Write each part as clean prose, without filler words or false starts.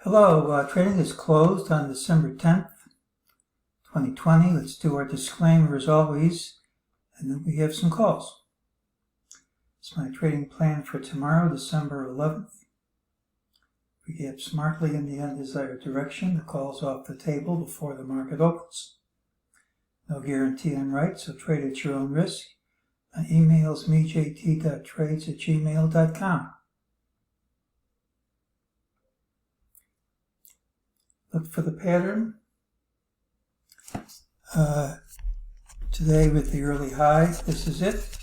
Hello, trading is closed on December 10th, 2020. Let's do our disclaimer as always, and then we have some calls. It's my trading plan for tomorrow, December 11th. We gap smartly in the undesired direction. The call's off the table before the market opens. No guarantee I'm right, so trade at your own risk. My email is mejt.trades@gmail.com. Look for the pattern. Today with the early high, this is it.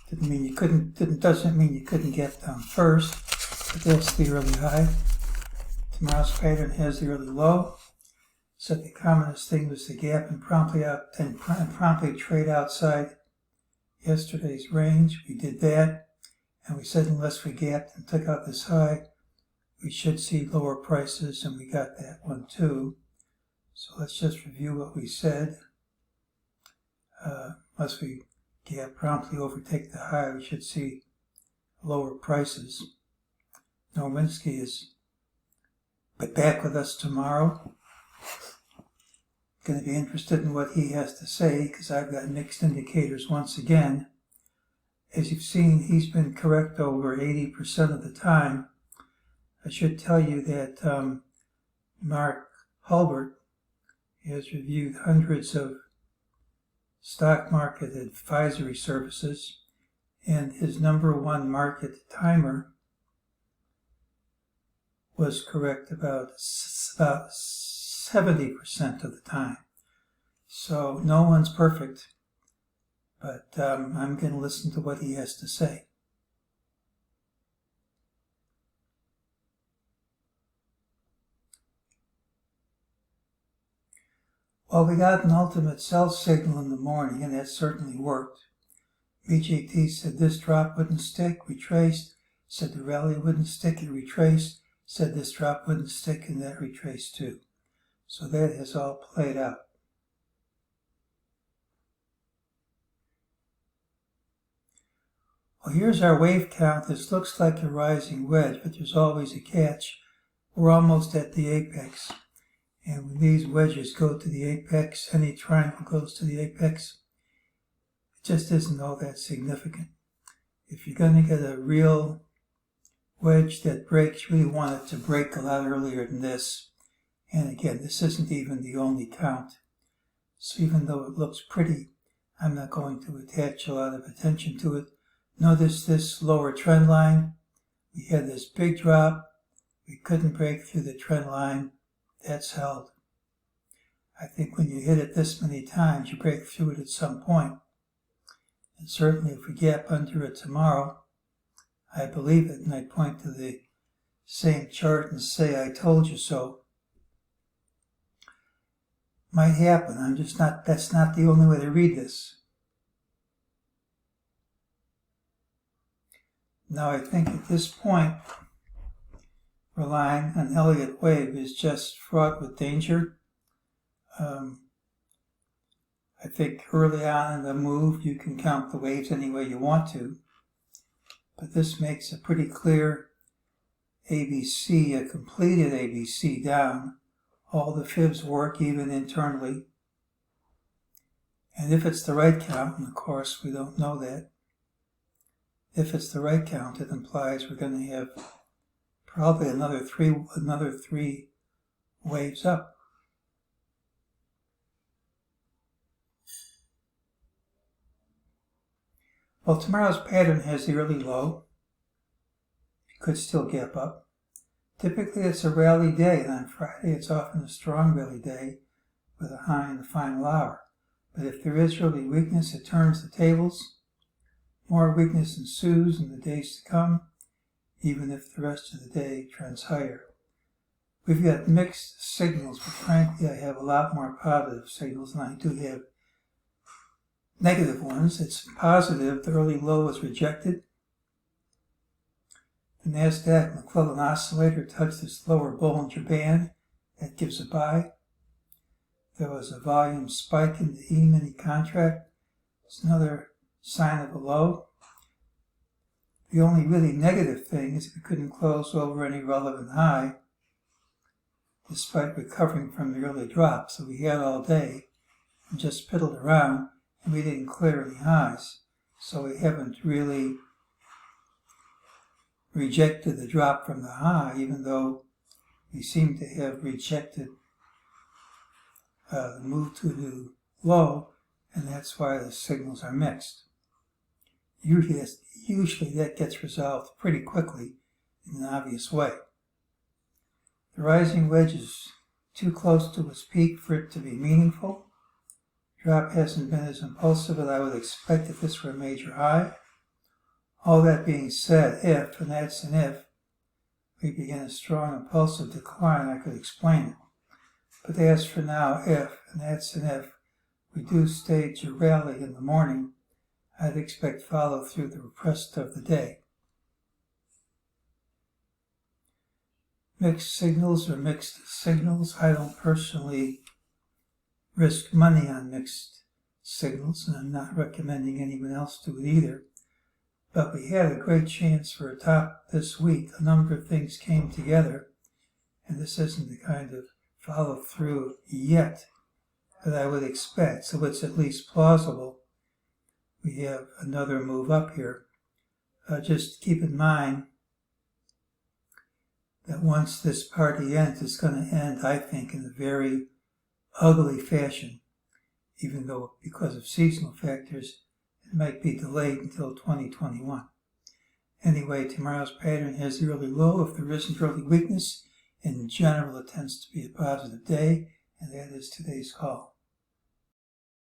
Doesn't mean you couldn't get down first, but that's the early high. Tomorrow's pattern has the early low. So the commonest thing was the gap and promptly trade outside yesterday's range. We did that, and we said unless we gapped and took out this high, we should see lower prices, and we got that one too. So let's just review what we said. Unless we gap promptly overtake the high, we should see lower prices. Nowinski is back with us tomorrow. Going to be interested in what he has to say because I've got mixed indicators once again. As you've seen, he's been correct over 80% of the time. I should tell you that Mark Hulbert has reviewed hundreds of stock market advisory services, and his number one market timer was correct about 70% of the time. So no one's perfect, but I'm going to listen to what he has to say. Well, we got an ultimate sell signal in the morning, and that certainly worked. MEJT said this drop wouldn't stick, retraced, said the rally wouldn't stick, it retraced, said this drop wouldn't stick, and that retraced too. So that has all played out. Well, here's our wave count. This looks like a rising wedge, but there's always a catch. We're almost at the apex. And when these wedges go to the apex, any triangle goes to the apex, it just isn't all that significant. If you're going to get a real wedge that breaks, you really want it to break a lot earlier than this. And again, this isn't even the only count. So even though it looks pretty, I'm not going to attach a lot of attention to it. Notice this lower trend line. We had this big drop. We couldn't break through the trend line. That's held. I think when you hit it this many times, you break through it at some point. And certainly if we gap under it tomorrow, I believe it, and I point to the same chart and say, I told you so. Might happen. That's not the only way to read this. Now I think at this point, relying on Elliot wave is just fraught with danger. I think early on in the move, you can count the waves any way you want to, but this makes a pretty clear ABC, a completed ABC down. All the fibs work even internally. And if it's the right count, and of course we don't know that, if it's the right count, it implies we're going to have probably another three waves up. Well, tomorrow's pattern has the early low. It could still gap up. Typically it's a rally day, and on Friday it's often a strong rally day with a high in the final hour. But if there is early weakness, it turns the tables. More weakness ensues in the days to come, even if the rest of the day trends higher. We've got mixed signals, but frankly I have a lot more positive signals than I do have negative ones. It's positive. The early low was rejected. The NASDAQ McClellan oscillator touched this lower Bollinger Band. That gives a buy. There was a volume spike in the E-mini contract. It's another sign of a low. The only really negative thing is we couldn't close over any relevant high. despite recovering from the early drop. So we had all day and just piddled around, and we didn't clear any highs. So we haven't really rejected the drop from the high, even though we seem to have rejected the move to a new low, and that's why the signals are mixed. Usually that gets resolved pretty quickly in an obvious way. The rising wedge is too close to its peak for it to be meaningful. Drop hasn't been as impulsive as I would expect if this were a major high. All that being said, if, and that's an if, we begin a strong impulsive decline, I could explain it. But as for now, if, and that's an if, we do stage a rally in the morning, I'd expect follow through the rest of the day. Mixed signals or mixed signals. I don't personally risk money on mixed signals, and I'm not recommending anyone else do it either. But we had a great chance for a top this week. A number of things came together, and this isn't the kind of follow through yet that I would expect, so it's at least plausible we have another move up here. Just keep in mind that once this party ends, it's going to end, I think, in a very ugly fashion, even though because of seasonal factors, it might be delayed until 2021. Anyway, tomorrow's pattern has the early low. If there isn't early weakness, in general, it tends to be a positive day, and that is today's call.